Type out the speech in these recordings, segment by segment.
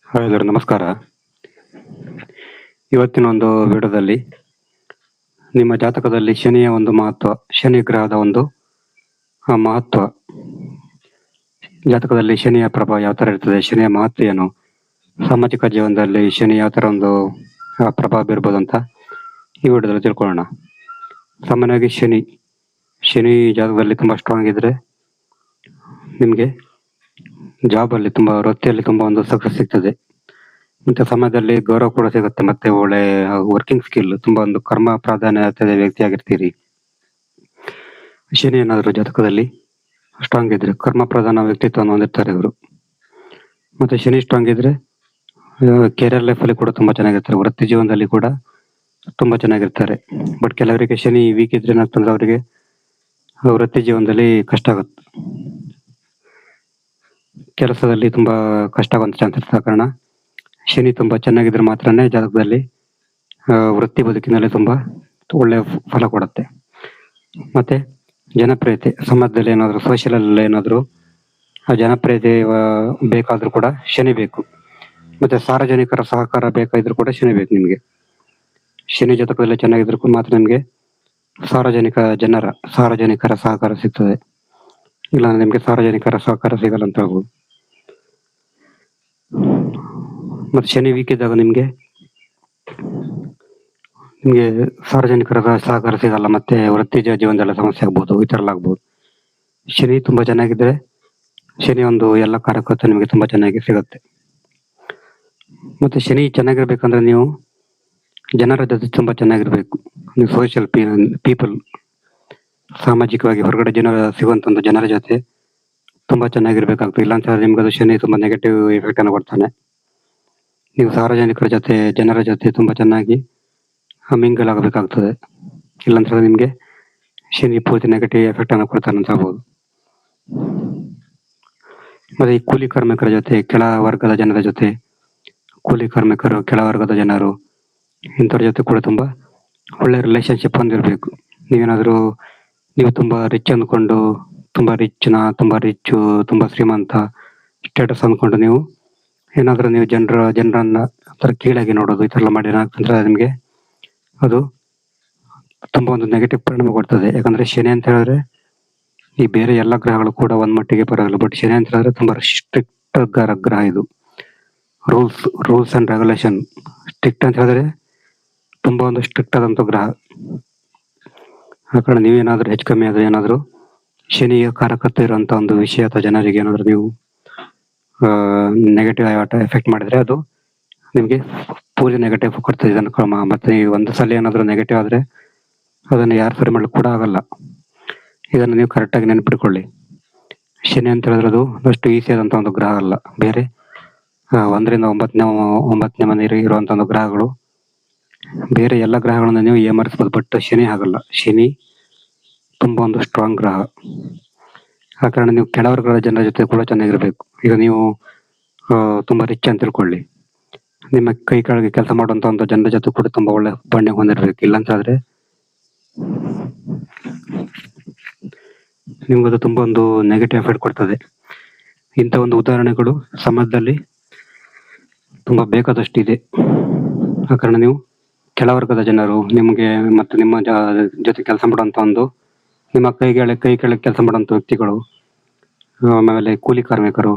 ಎಲ್ಲರೂ ನಮಸ್ಕಾರ. ಇವತ್ತಿನ ಒಂದು ವಿಡಿಯೋದಲ್ಲಿ ನಿಮ್ಮ ಜಾತಕದಲ್ಲಿ ಶನಿಯ ಒಂದು ಮಹತ್ವ, ಶನಿ ಗ್ರಹದ ಒಂದು ಮಹತ್ವ, ಜಾತಕದಲ್ಲಿ ಶನಿಯ ಪ್ರಭಾವ ಯಾವ ತರ ಇರ್ತದೆ, ಶನಿಯ ಮಹತ್ವ ಏನು, ಸಾಮಾಜಿಕ ಜೀವನದಲ್ಲಿ ಶನಿ ಯಾವ ತರ ಒಂದು ಪ್ರಭಾವ ಬೀರ್ಬೋದು ಅಂತ ಈ ವಿಡಿಯೋದಲ್ಲಿ ತಿಳ್ಕೊಳ್ಳೋಣ. ಸಾಮಾನ್ಯವಾಗಿ ಶನಿ ಜಾತಕದಲ್ಲಿ ತುಂಬಾ ಸ್ಟ್ರಾಂಗ್ ಇದ್ರೆ ನಿಮ್ಗೆ ಜಾಬ್ ಅಲ್ಲಿ ತುಂಬಾ ವೃತ್ತಿಯಲ್ಲಿ ತುಂಬಾ ಒಂದು ಸಕ್ಸಸ್ ಸಿಗ್ತದೆ. ಇಂಥ ಸಮಯದಲ್ಲಿ ಗೌರವ ಕೂಡ ಸಿಗುತ್ತೆ, ಮತ್ತೆ ಒಳ್ಳೆ ವರ್ಕಿಂಗ್ ಸ್ಕಿಲ್, ತುಂಬಾ ಒಂದು ಕರ್ಮ ಪ್ರಾಧಾನ್ಯತೆ ವ್ಯಕ್ತಿಯಾಗಿರ್ತೀರಿ. ಶನಿ ಏನಾದ್ರು ಜಾತಕದಲ್ಲಿ ಸ್ಟ್ರಾಂಗ್ ಇದ್ರೆ ಕರ್ಮ ಪ್ರಧಾನ ವ್ಯಕ್ತಿತ್ವವನ್ನು ಹೊಂದಿರ್ತಾರೆ ಇವರು. ಮತ್ತೆ ಶನಿ ಸ್ಟ್ರಾಂಗ್ ಇದ್ರೆ ಕೆರಿಯರ್ ಲೈಫ್ ಅಲ್ಲಿ ಕೂಡ ತುಂಬಾ ಚೆನ್ನಾಗಿರ್ತಾರೆ, ವೃತ್ತಿ ಜೀವನದಲ್ಲಿ ಕೂಡ ತುಂಬಾ ಚೆನ್ನಾಗಿರ್ತಾರೆ. ಬಟ್ ಕೆಲವರಿಗೆ ಶನಿ ವೀಕ್ ಇದ್ರೆ ಏನಾಗ್ತಂದ್ರೆ ಅವರಿಗೆ ವೃತ್ತಿ ಜೀವನದಲ್ಲಿ ಕಷ್ಟ ಆಗುತ್ತೆ, ಕೆಲಸದಲ್ಲಿ ತುಂಬಾ ಕಷ್ಟ ಆಗುವಂತ ಚಾನ್ಸ್ ಇರ್ತದೆ. ಕಾರಣ ಶನಿ ತುಂಬಾ ಚೆನ್ನಾಗಿದ್ರೆ ಮಾತ್ರನೇ ಜಾತಕದಲ್ಲಿ ವೃತ್ತಿ ಬದುಕಿನಲ್ಲಿ ತುಂಬಾ ಒಳ್ಳೆ ಫಲ ಕೊಡುತ್ತೆ. ಮತ್ತೆ ಜನಪ್ರಿಯತೆ, ಸಮಾಜದಲ್ಲಿ ಏನಾದ್ರು ಸೋಷಿಯಲ್ ಅಲ್ಲಿ ಏನಾದ್ರು ಆ ಜನಪ್ರಿಯತೆ ಬೇಕಾದ್ರೂ ಕೂಡ ಶನಿ ಬೇಕು. ಮತ್ತೆ ಸಾರ್ವಜನಿಕರ ಸಹಕಾರ ಬೇಕಾದ್ರೂ ಕೂಡ ಶನಿ ಬೇಕು ನಿಮ್ಗೆ. ಶನಿ ಜಾತಕದಲ್ಲಿ ಚೆನ್ನಾಗಿದ್ರು ಮಾತ್ರ ನಿಮ್ಗೆ ಸಾರ್ವಜನಿಕರ ಸಹಕಾರ ಸಿಗ್ತದೆ, ಇಲ್ಲ ನಿಮ್ಗೆ ಸಾರ್ವಜನಿಕರ ಸಹಕಾರ ಸಿಗಲ್ಲ ಅಂತ ಹೇಳ್ಬೋದು. ಮತ್ತೆ ಶನಿ ವೀಕ್ ಇದ್ದಾಗ ನಿಮ್ಗೆ ಸಾರ್ವಜನಿಕರ ಸಹಕಾರ ಸಿಗಲ್ಲ, ಮತ್ತೆ ವೃತ್ತಿ ಜೀವನದಲ್ಲ ಸಮಸ್ಯೆ ಆಗ್ಬೋದು, ಈ ತರ ಆಗ್ಬೋದು. ಶನಿ ತುಂಬಾ ಚೆನ್ನಾಗಿದ್ರೆ ಶನಿ ಒಂದು ಎಲ್ಲ ಕಾರ್ಯಕರ್ತ ನಿಮಗೆ ತುಂಬಾ ಚೆನ್ನಾಗಿ ಸಿಗುತ್ತೆ. ಮತ್ತೆ ಶನಿ ಚೆನ್ನಾಗಿರ್ಬೇಕಂದ್ರೆ ನೀವು ಜನರ ಜೊತೆ ತುಂಬಾ ಚೆನ್ನಾಗಿರ್ಬೇಕು. ನೀವು ಸೋಷಿಯಲ್ ಪೀಪಲ್, ಸಾಮಾಜಿಕವಾಗಿ ಹೊರಗಡೆ ಸಿಗುವಂತ ಒಂದು ಜನರ ಜೊತೆ ತುಂಬಾ ಚೆನ್ನಾಗಿರ್ಬೇಕಾಗ್ತದೆ. ಇಲ್ಲಾಂತ ನಿಮ್ಗೆ ಅದು ಶನಿ ತುಂಬಾ ನೆಗೆಟಿವ್ ಎಫೆಕ್ಟ್ ಅನ್ನು ಕೊಡ್ತಾನೆ. ನೀವು ಸಾರ್ವಜನಿಕರ ಜೊತೆ, ಜನರ ಜೊತೆ ತುಂಬಾ ಚೆನ್ನಾಗಿ ಮಿಂಗಲ್ ಆಗಬೇಕಾಗ್ತದೆ, ಇಲ್ಲಾಂದ್ರೆ ನಿಮ್ಗೆ ಶನಿ ಪೂರ್ತಿ ನೆಗೆಟಿವ್ ಎಫೆಕ್ಟ್ ಅನ್ನು ಕೊಡ್ತಾನೆ ಅಂತ ಹೇಳ್ಬೋದು. ಮತ್ತೆ ಈ ಕೂಲಿ ಕಾರ್ಮಿಕರ ಜೊತೆ, ಕೆಳ ವರ್ಗದ ಜನರ ಜೊತೆ, ಕೂಲಿ ಕಾರ್ಮಿಕರು, ಕೆಳ ವರ್ಗದ ಜನರು, ಇಂಥವ್ರ ಜೊತೆ ಕೂಡ ತುಂಬಾ ಒಳ್ಳೆ ರಿಲೇಶನ್ಶಿಪ್ ಹೊಂದಿರ್ಬೇಕು. ನೀವು ತುಂಬಾ ರಿಚ್ ಅಂದ್ಕೊಂಡು, ತುಂಬಾ ರಿಚ್, ತುಂಬಾ ಶ್ರೀಮಂತ ಸ್ಟೇಟಸ್ ಅಂದ್ಕೊಂಡು ನೀವು ಏನಾದ್ರೂ ನೀವು ಜನರನ್ನ ಕೀಳಾಗಿ ನೋಡೋದು, ಈ ತರ ಎಲ್ಲ ಮಾಡಿ ಏನಾಗ್ತಂದ್ರೆ ನಿಮ್ಗೆ ಅದು ತುಂಬಾ ಒಂದು ನೆಗೆಟಿವ್ ಪರಿಣಾಮ ಕೊಡ್ತದೆ. ಯಾಕಂದ್ರೆ ಶನಿ ಅಂತ ಹೇಳಿದ್ರೆ ಈ ಬೇರೆ ಎಲ್ಲ ಗ್ರಹಗಳು ಕೂಡ ಒಂದ್ ಮಟ್ಟಿಗೆ ಬರಲ್ಲ, ಬಟ್ ಶನಿ ಅಂತ ಹೇಳಿದ್ರೆ ತುಂಬಾ ಸ್ಟ್ರಿಕ್ಟ್ ಗ್ರಹ. ಇದು ರೂಲ್ಸ್ ಅಂಡ್ ರೆಗ್ಯುಲೇಷನ್, ಸ್ಟ್ರಿಕ್ಟ್ ಅಂತ ಹೇಳಿದ್ರೆ ತುಂಬಾ ಒಂದು ಸ್ಟ್ರಿಕ್ಟ್ ಆದಂತ ಗ್ರಹ. ಆ ಕಾರಣ ನೀವೇನಾದ್ರೂ ಹೆಚ್ಚು ಕಮ್ಮಿ ಆದ್ರೆ, ಏನಾದ್ರು ಶನಿಯ ಕಾರಕತ್ವ ಇರುವಂತ ಒಂದು ವಿಷಯ ಅಥವಾ ಜನರಿಗೆ ಏನಾದ್ರು ನೀವು ನೆಗೆಟಿವ್ ಎಫೆಕ್ಟ್ ಮಾಡಿದ್ರೆ ಅದು ನಿಮ್ಗೆ ಪೂರ್ತಿ ನೆಗೆಟಿವ್ ಕೊಡ್ತದೆ. ಇದನ್ನು ಮತ್ತೆ ಒಂದು ಸಲ ಏನಾದ್ರು ನೆಗೆಟಿವ್ ಆದ್ರೆ ಅದನ್ನು ಯಾರು ಸರಿ ಮಾಡ್ಲಿಕ್ಕೆ ಕೂಡ ಆಗಲ್ಲ. ಇದನ್ನು ನೀವು ಕರೆಕ್ಟ್ ಆಗಿ ನೆನ್ಪಿಟ್ಕೊಳ್ಳಿ. ಶನಿ ಅಂತ ಹೇಳಿದ್ರೆ ಅದು ಅಷ್ಟು ಈಸಿ ಆದಂತ ಒಂದು ಗ್ರಹ ಅಲ್ಲ. ಬೇರೆ 1 ರಿಂದ 9ನೇ ಮನೆ ಇರುವಂತ ಒಂದು ಗ್ರಹಗಳು, ಬೇರೆ ಎಲ್ಲ ಗ್ರಹಗಳನ್ನ ನೀವು ಏಮರಿಸಬಹುದು, ಬಟ್ ಶನಿ ಆಗಲ್ಲ. ಶನಿ ತುಂಬಾ ಒಂದು ಸ್ಟ್ರಾಂಗ್ ಗ್ರಹ. ಆ ಕಾರಣ ನೀವು ಕೆಳವರ್ಗದ ಜನರ ಜೊತೆ ಕೂಡ ಚೆನ್ನಾಗಿರ್ಬೇಕು. ಈಗ ನೀವು ತುಂಬಾ ರಿಚ್ ಅಂತ ತಿಳ್ಕೊಳ್ಳಿ, ನಿಮ್ಮ ಕೈ ಕೆಳಗೆ ಕೆಲಸ ಮಾಡುವಂತ ಒಂದು ಜನರ ಜೊತೆ ಕೂಡ ತುಂಬಾ ಒಳ್ಳೆ ಬಾಂಡಿಂಗ್ ಹೊಂದಿರ್ಬೇಕು. ಇಲ್ಲಂತಾದ್ರೆ ನಿಮ್ಗದು ತುಂಬಾ ಒಂದು ನೆಗೆಟಿವ್ ಎಫೆಕ್ಟ್ ಕೊಡ್ತದೆ. ಇಂಥ ಒಂದು ಉದಾಹರಣೆಗಳು ಸಮಾಜದಲ್ಲಿ ತುಂಬಾ ಬೇಕಾದಷ್ಟು ಇದೆ. ಆ ಕಾರಣ ನೀವು ಕೆಳವರ್ಗದ ಜನರು, ನಿಮ್ಗೆ ಮತ್ತೆ ನಿಮ್ಮ ಜೊತೆ ಕೆಲಸ ಮಾಡುವಂತ ಒಂದು, ನಿಮ್ಮ ಕೈ ಕೆಳಗೆ ಕೆಲಸ ಮಾಡುವಂತ ವ್ಯಕ್ತಿಗಳು, ಆಮೇಲೆ ಕೂಲಿ ಕಾರ್ಮಿಕರು,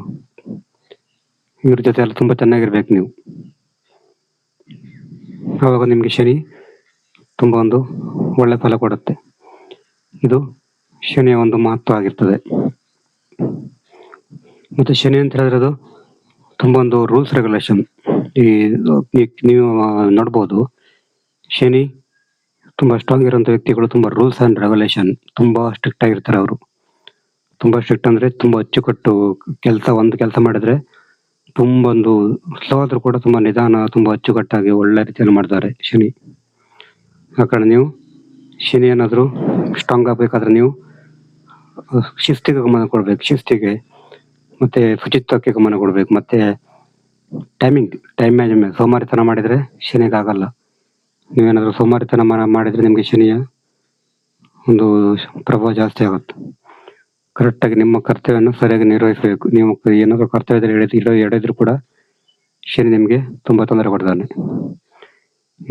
ಇವ್ರ ಜೊತೆ ಎಲ್ಲ ತುಂಬಾ ಚೆನ್ನಾಗಿರ್ಬೇಕು ನೀವು. ಆವಾಗ ನಿಮ್ಗೆ ಶನಿ ತುಂಬಾ ಒಂದು ಒಳ್ಳೆ ಫಲ ಕೊಡುತ್ತೆ. ಇದು ಶನಿಯ ಒಂದು ಮಹತ್ವ ಆಗಿರ್ತದೆ. ಮತ್ತೆ ಶನಿ ಅಂತ ಹೇಳಿದ್ರೆ ಅದು ತುಂಬಾ ಒಂದು ರೂಲ್ಸ್ ರೆಗ್ಯುಲೇಷನ್. ನೀವು ನೋಡ್ಬೋದು, ಶನಿ ತುಂಬಾ ಸ್ಟ್ರಾಂಗ್ ಇರುವಂತ ವ್ಯಕ್ತಿಗಳು ತುಂಬಾ ರೂಲ್ಸ್ ಅಂಡ್ ರೆಗ್ಯುಲೇಷನ್, ತುಂಬಾ ಸ್ಟ್ರಿಕ್ಟ್ ಆಗಿರ್ತಾರೆ ಅವರು. ತುಂಬಾ ಸ್ಟ್ರಿಕ್ಟ್ ಅಂದ್ರೆ ತುಂಬಾ ಅಚ್ಚುಕಟ್ಟು. ಒಂದು ಕೆಲಸ ಮಾಡಿದ್ರೆ ತುಂಬಾ ಒಂದು ಸ್ಲೋ ಆದ್ರೂ ಕೂಡ ತುಂಬಾ ನಿಧಾನ, ತುಂಬಾ ಅಚ್ಚುಕಟ್ಟಾಗಿ ಒಳ್ಳೆ ರೀತಿಯಲ್ಲಿ ಮಾಡ್ತಾರೆ ಶನಿ. ಆ ಕಾರಣ ನೀವು ಶನಿ ಏನಾದ್ರು ಸ್ಟ್ರಾಂಗ್ ಆಗ್ಬೇಕಾದ್ರೆ ನೀವು ಶಿಸ್ತಿಗೆ ಗಮನ ಕೊಡ್ಬೇಕು. ಶಿಸ್ತಿಗೆ ಮತ್ತೆ ಶುಚಿತ್ವಕ್ಕೆ ಗಮನ ಕೊಡ್ಬೇಕು. ಮತ್ತೆ ಟೈಮ್ ಮ್ಯಾನೇಜ್ಮೆಂಟ್. ಸೋಮಾರಿತನ ಮಾಡಿದ್ರೆ ಶನಿಗೆ ಆಗಲ್ಲ. ನೀವೇನಾದ್ರೂ ಸೋಮಾರಿತನ ಮಾಡಿದ್ರೆ ನಿಮ್ಗೆ ಶನಿಯ ಒಂದು ಪ್ರಭಾವ ಜಾಸ್ತಿ ಆಗುತ್ತೆ. ಕರೆಕ್ಟ್ ಆಗಿ ನಿಮ್ಮ ಕರ್ತವ್ಯವನ್ನು ಸರಿಯಾಗಿ ನಿರ್ವಹಿಸಬೇಕು. ನೀವು ಏನಾದ್ರು ಕರ್ತವ್ಯದಲ್ಲಿ ಎಡೆದ್ರು ಕೂಡ ಶನಿ ನಿಮಗೆ ತುಂಬ ತೊಂದರೆ ಕೊಡ್ತಾನೆ.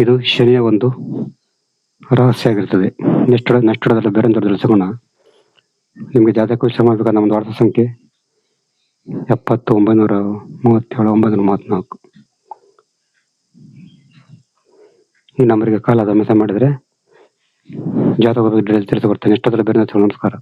ಇದು ಶನಿಯ ಒಂದು ರಹಸ್ಯ ಆಗಿರ್ತದೆ. ನೆಕ್ಸ್ಟ್ ಡೋದಲ್ಲಿ ಬೇರೆ ತಿಳಿಸೋಣ. ನಿಮಗೆ ಜಾತಕ ಶ್ರಮ ಬೇಕಾದ ನಮ್ಮದು ವಾಟ್ಸಪ್ ಸಂಖ್ಯೆ 70 937 934. ಈ ನಂಬರ್ಗೆ ಕಾಲ್ ಅಥವಾ ಮೆಸೇಜ್ ಮಾಡಿದರೆ ಜಾತಕ ಬಗ್ಗೆ ತಿಳಿಸಿ ಬರ್ತೇನೆ. ನೆಕ್ಸ್ಟ್ ಬೇರೆ ನಮಸ್ಕಾರ.